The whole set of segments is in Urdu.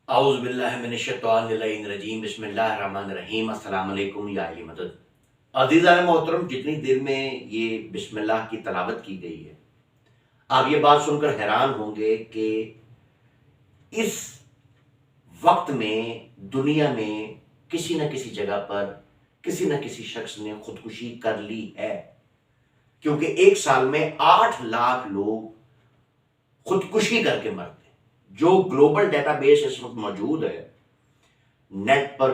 اعوذ باللہ من الشیطان الرجیم بسم اللہ الرحمن الرحیم السلام علیکم یا علی مدد۔ عزیزان محترم، جتنی دیر میں یہ بسم اللہ کی تلاوت کی گئی ہے، آپ یہ بات سن کر حیران ہوں گے کہ اس وقت میں دنیا میں کسی نہ کسی جگہ پر کسی نہ کسی شخص نے خودکشی کر لی ہے، کیونکہ ایک سال میں 8 لاکھ لوگ خودکشی کر کے مرتے ہیں۔ جو گلوبل ڈیٹا بیس اس وقت موجود ہے، نیٹ پر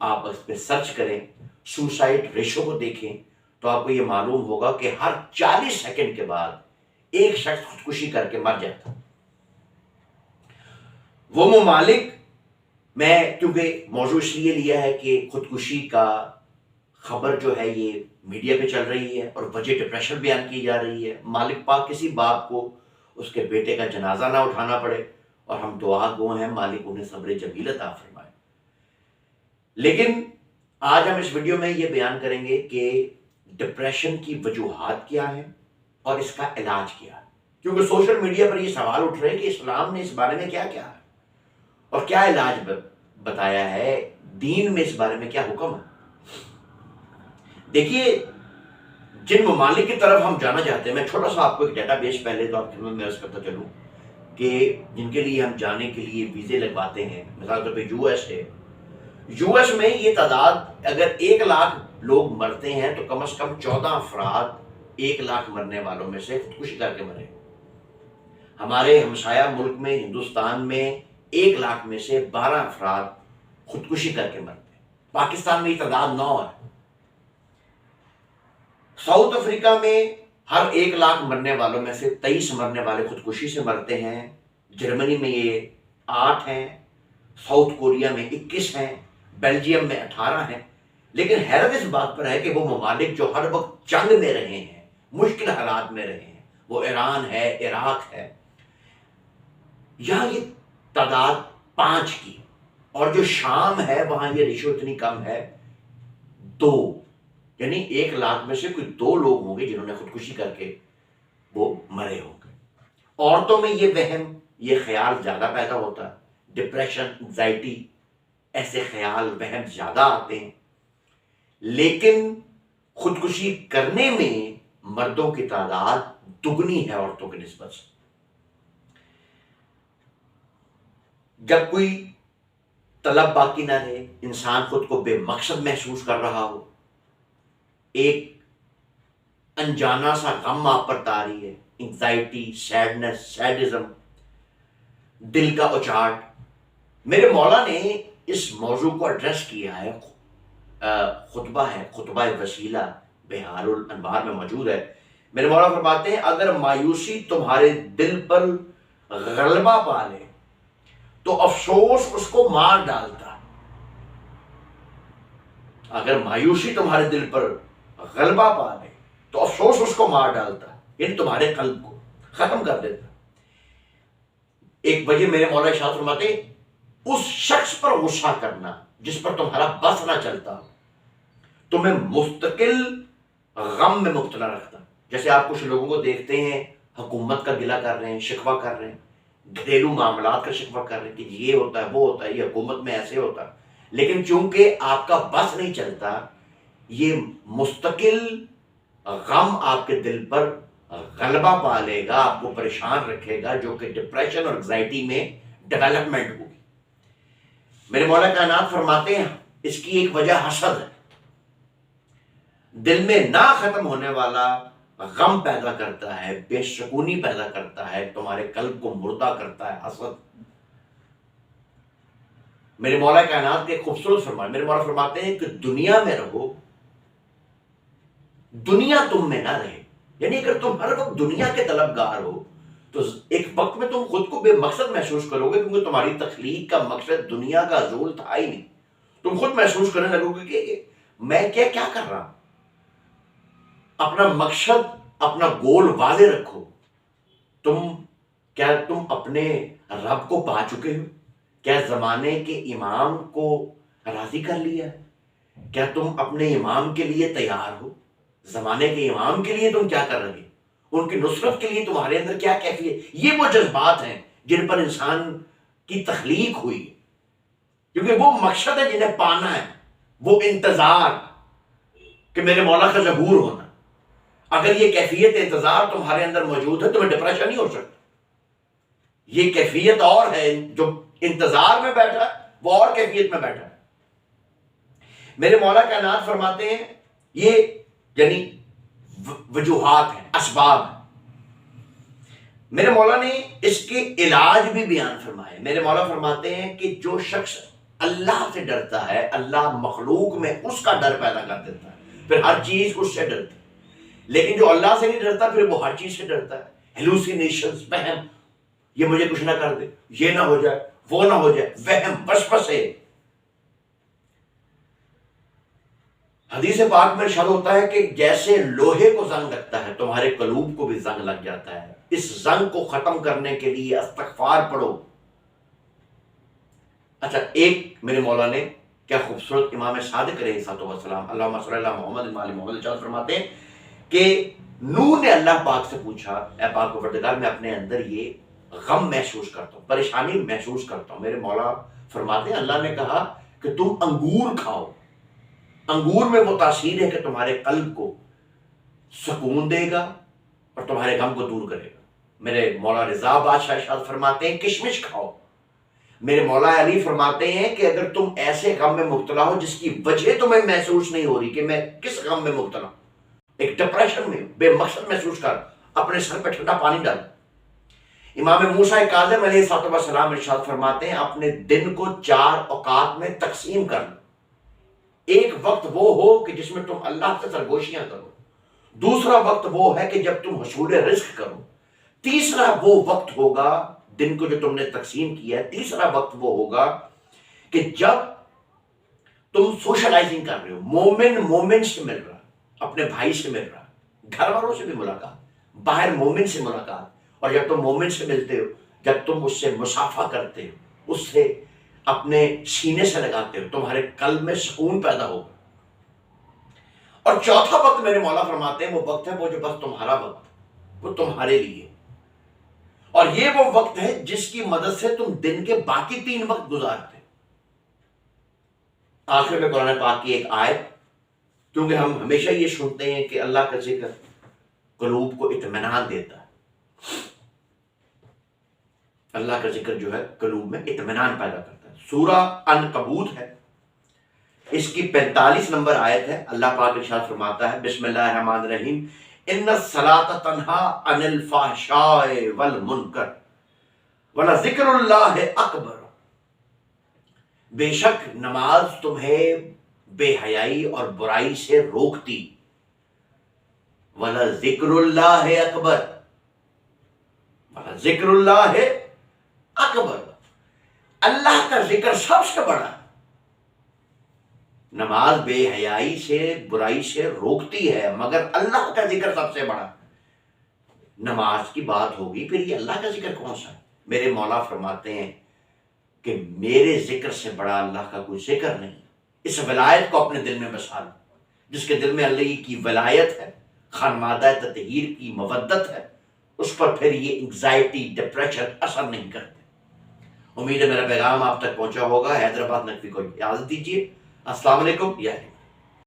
آپ اس پہ سرچ کریں، سوسائڈ ریشو کو دیکھیں تو آپ کو یہ معلوم ہوگا کہ ہر 40 سیکنڈ کے بعد ایک شخص خودکشی کر کے مر جاتا۔ وہ ممالک میں کیونکہ موضوع اس لیے لیا ہے کہ خودکشی کا خبر جو ہے یہ میڈیا پہ چل رہی ہے اور وجہ ڈپریشن بیان کی جا رہی ہے، مالک پاک کسی باپ کو اس کے بیٹے کا جنازہ نہ اٹھانا پڑے، اور ہم دعا گو ہیں مالک انہیں صبر جمیل عطا فرمائے۔ لیکن آج ہم اس ویڈیو میں یہ بیان کریں گے کہ ڈپریشن کی وجوہات کیا ہیں اور اس کا علاج کیا ہے، کیونکہ سوشل میڈیا پر یہ سوال اٹھ رہے ہیں کہ اسلام نے اس بارے میں کیا کیا ہے اور کیا علاج بتایا ہے، دین میں اس بارے میں کیا حکم ہے۔ دیکھیے، جن ممالک کی طرف ہم جانا چاہتے ہیں، میں چھوٹا سا آپ کو ایک ڈیٹا بیس پہلے تو آپ خدمت میں عرض کرتا چلوں کہ جن کے لیے ہم جانے کے لیے ویزے لگواتے ہیں، مثال طور پہ یو ایس ہے، یو ایس میں یہ تعداد اگر 1 لاکھ لوگ مرتے ہیں تو کم از کم 14 افراد 1 لاکھ مرنے والوں میں سے خودکشی کر کے مرے۔ ہمارے ہمسایہ ملک میں ہندوستان میں 1 لاکھ میں سے 12 افراد خودکشی کر کے مرتے ہیں۔ پاکستان میں یہ تعداد 9 ہے۔ ساؤتھ افریقہ میں ہر 1 لاکھ مرنے والوں میں سے 23 مرنے والے خودکشی سے مرتے ہیں۔ جرمنی میں یہ 8 ہیں، ساؤتھ کوریا میں 21 ہیں، بیلجیم میں 18 ہیں۔ لیکن حیرت اس بات پر ہے کہ وہ ممالک جو ہر وقت جنگ میں رہے ہیں، مشکل حالات میں رہے ہیں، وہ ایران ہے، عراق ہے، یہاں یہ تعداد 5 کی، اور جو شام ہے وہاں یہ ریشو اتنی کم ہے 2، یعنی 1 لاکھ میں سے کوئی 2 لوگ ہوں گے جنہوں نے خودکشی کر کے وہ مرے ہوں گے۔ عورتوں میں یہ وہم، یہ خیال زیادہ پیدا ہوتا ہے، ڈپریشن، انزائٹی، ایسے خیال وہم زیادہ آتے ہیں۔ لیکن خودکشی کرنے میں مردوں کی تعداد دگنی ہے عورتوں کی نسبت سے۔ جب کوئی طلب باقی نہ رہے، انسان خود کو بے مقصد محسوس کر رہا ہو، ایک انجانا سا غم آپ پر طاری ہے، انگزائٹی، سیڈنس، سیڈزم، دل کا اچاٹ، میرے مولا نے اس موضوع کو ایڈریس کیا ہے، خطبہ ہے، خطبہ وسیلہ بہار الانوار میں موجود ہے۔ میرے مولا فرماتے ہیں اگر مایوسی تمہارے دل پر غلبہ پا لے تو افسوس اس کو مار ڈالتا۔ اگر مایوسی تمہارے دل پر غلبہ پا لے تو افسوس اس کو مار ڈالتا، یعنی تمہارے قلب کو ختم کر دیتا۔ ایک وجہ میرے مولا ارشاد فرماتے ہیں اس شخص پر غصہ کرنا جس پر تمہارا بس نہ چلتا، تمہیں مستقل غم میں مبتلا رکھتا۔ جیسے آپ کچھ لوگوں کو دیکھتے ہیں حکومت کا گلہ کر رہے ہیں، شکوہ کر رہے ہیں، گھریلو معاملات کا شکوہ کر رہے ہیں کہ یہ ہوتا ہے، وہ ہوتا ہے، یہ حکومت میں ایسے ہوتا ہے، لیکن چونکہ آپ کا بس نہیں چلتا، یہ مستقل غم آپ کے دل پر غلبہ پا لے گا، آپ کو پریشان رکھے گا، جو کہ ڈپریشن اور انگزائٹی میں ڈیولپمنٹ ہوگی۔ میرے مولا کائنات فرماتے ہیں اس کی ایک وجہ حسد ہے، دل میں نہ ختم ہونے والا غم پیدا کرتا ہے، بے سکونی پیدا کرتا ہے، تمہارے قلب کو مردہ کرتا ہے حسد۔ میرے مولا کائنات کے خوبصورت فرمان، میرے مولا فرماتے ہیں کہ دنیا میں رہو، دنیا تم میں نہ رہے، یعنی اگر تم ہر وقت دنیا کے طلبگار ہو تو ایک وقت میں تم خود کو بے مقصد محسوس کرو گے، کیونکہ تمہاری تخلیق کا مقصد دنیا کا حصول تھا ہی نہیں۔ تم خود محسوس کرنے لگو گے کہ میں کیا کر رہا ہوں۔ اپنا مقصد، اپنا گول واضح رکھو۔ کیا تم اپنے رب کو پا چکے ہو؟ کیا زمانے کے امام کو راضی کر لیا ہے؟ کیا تم اپنے امام کے لیے تیار ہو؟ زمانے کے امام کے لیے تم کیا کر رہے ہو؟ ان کی نصرت کے لیے تمہارے اندر کیا کیفیت؟ یہ وہ جذبات ہیں جن پر انسان کی تخلیق ہوئی۔ کیونکہ وہ مقصد ہے جنہیں پانا ہے، وہ انتظار کہ میرے مولا کا ظہور ہونا. اگر یہ کیفیت انتظار تمہارے اندر موجود ہے تمہیں ڈپریشن نہیں ہو سکتا. یہ کیفیت اور ہے، جو انتظار میں بیٹھا ہے وہ اور کیفیت میں بیٹھا ہے. میرے مولا کائنات فرماتے ہیں یہ یعنی وجوہات ہیں، اسباب ہیں. میرے مولا نے اس کے علاج بھی بیان فرمائے. میرے مولا فرماتے ہیں کہ جو شخص اللہ سے ڈرتا ہے اللہ مخلوق میں اس کا ڈر پیدا کر دیتا ہے، پھر ہر چیز اس سے ڈرتی ہے. لیکن جو اللہ سے نہیں ڈرتا پھر وہ ہر چیز سے ڈرتا ہے. ہیلوسینیشنز، وہم، یہ مجھے کچھ نہ کر دے، یہ نہ ہو جائے، وہ نہ ہو جائے، وہم وسوسے. حدیث پاک میں ارشاد ہوتا ہے کہ جیسے لوہے کو زنگ لگتا ہے تمہارے قلوب کو بھی زنگ لگ جاتا ہے. اس زنگ کو ختم کرنے کے لیے استغفار پڑھو. اچھا، ایک میرے مولا نے کیا خوبصورت امام صادق علیہ السلام اللہم صلی اللہ محمد وعلی محمد ارشاد فرماتے ہیں کہ نوح نے اللہ پاک سے پوچھا، اے پاک و پروردگار میں اپنے اندر یہ غم محسوس کرتا ہوں، پریشانی محسوس کرتا ہوں. میرے مولا فرماتے ہیں اللہ نے کہا کہ تم انگور کھاؤ. انگور میں وہ تاثیر ہے کہ تمہارے قلب کو سکون دے گا اور تمہارے غم کو دور کرے گا. میرے مولا رضا بادشاہ ارشاد فرماتے ہیں کشمش کھاؤ. میرے مولا علی فرماتے ہیں کہ اگر تم ایسے غم میں مبتلا ہو جس کی وجہ تمہیں محسوس نہیں ہو رہی کہ میں کس غم میں مبتلا ہوں، ایک ڈپریشن میں بے مقصد محسوس کر، اپنے سر پہ ٹھنڈا پانی ڈال. امام موسیٰ کاظم علیہ السلام ارشاد فرماتے ہیں اپنے دن کو 4 اوقات میں تقسیم کر لو. ایک وقت وہ ہو کہ جس میں تم اللہ سے سرگوشیاں کرو، دوسرا وقت وہ ہے کہ جب تم حصول رزق کرو، تیسرا وہ وقت ہوگا دن کو جو تم نے تقسیم کیا ہے، تیسرا وقت وہ ہوگا کہ جب تم سوشلائزنگ کر رہے ہو، مومن سے مل رہا، اپنے بھائی سے مل رہا، گھر والوں سے بھی ملاقات، باہر مومن سے ملاقات. اور جب تم مومن سے ملتے ہو، جب تم اس سے مصافحہ کرتے ہو، اس سے اپنے سینے سے لگاتے ہو، تمہارے قلب میں سکون پیدا ہوگا. اور چوتھا وقت میرے مولا فرماتے ہیں وہ وقت ہے وہ جو بس تمہارا وقت، وہ تمہارے لیے. اور یہ وہ وقت ہے جس کی مدد سے تم دن کے باقی 3 وقت گزارتے. آخر میں قرآن پاک کی ایک آیت، کیونکہ ہم ہمیشہ یہ سنتے ہیں کہ اللہ کا ذکر قلوب کو اطمینان دیتا ہے. اللہ کا ذکر جو ہے قلوب میں اطمینان پیدا کرتا ہے. سورہ عنکبوت ہے، اس کی 45 نمبر آیت ہے. اللہ پاک ارشاد فرماتا ہے بسم اللہ الرحمن الرحیم ان الصلاۃ تنہا عن الفحشاء والمنکر ولذکر اللہ اکبر. بے شک نماز تمہیں بے حیائی اور برائی سے روکتی. ولذکر اللہ اکبر، ذکر اللہ اکبر، اللہ کا ذکر سب سے بڑا. نماز بے حیائی سے برائی سے روکتی ہے مگر اللہ کا ذکر سب سے بڑا. نماز کی بات ہوگی پھر یہ اللہ کا ذکر کون سا ہے؟ میرے مولا فرماتے ہیں کہ میرے ذکر سے بڑا اللہ کا کوئی ذکر نہیں. اس ولایت کو اپنے دل میں بسا لو. جس کے دل میں اللہ کی ولایت ہے، خانوادہ تطہیر کی مودت ہے، اس پر پھر یہ انگزائٹی ڈپریشن اثر نہیں کرتے. امید ہے میرا پیغام آپ تک پہنچا ہوگا. حیدرآباد نقوی کو اجازت دیجیے. السلام علیکم.